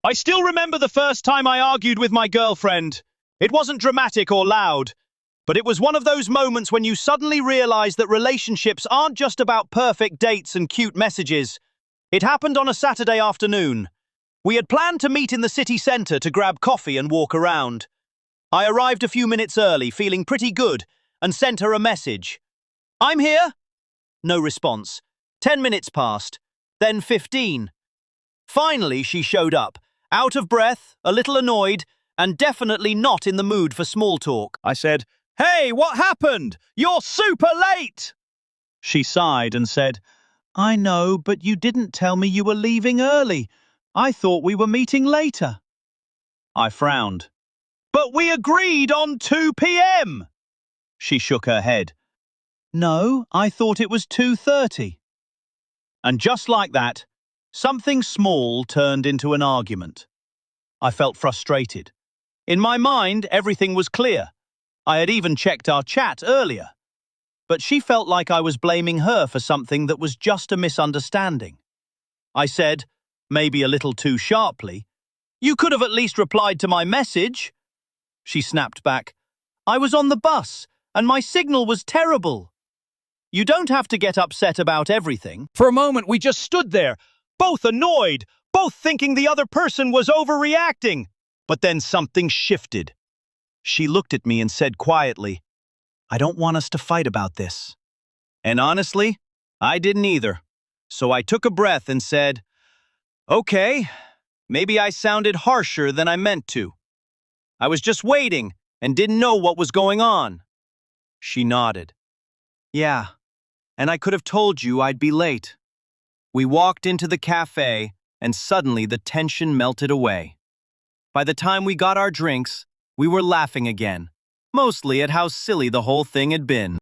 I still remember the first time I argued with my girlfriend. It wasn't dramatic or loud, but it was one of those moments when you suddenly realize that relationships aren't just about perfect dates and cute messages. It happened on a Saturday afternoon. We had planned to meet in the city centre to grab coffee and walk around. I arrived a few minutes early, feeling pretty good, and sent her a message. "I'm here." No response. 10 minutes passed, then 15. Finally, she showed up, out of breath, a little annoyed, and definitely not in the mood for small talk. I said, "Hey, what happened? You're super late!" She sighed and said, "I know, but you didn't tell me you were leaving early. I thought we were meeting later." I frowned. "But we agreed on 2 p.m. She shook her head. "No, I thought it was 2:30. And just like that, something small turned into an argument. I felt frustrated. In my mind, everything was clear. I had even checked our chat earlier. But she felt like I was blaming her for something that was just a misunderstanding. I said, maybe a little too sharply, "You could have at least replied to my message." She snapped back, "I was on the bus, and my signal was terrible." You don't have to get upset about everything. For a moment, we just stood there, both annoyed, both thinking the other person was overreacting. But then something shifted. She looked at me and said quietly, "I don't want us to fight about this." And honestly, I didn't either. So I took a breath and said, "Okay, maybe I sounded harsher than I meant to. I was just waiting and didn't know what was going on." She nodded. "Yeah, and I could have told you I'd be late." We walked into the cafe, and suddenly the tension melted away. By the time we got our drinks, we were laughing again, mostly at how silly the whole thing had been.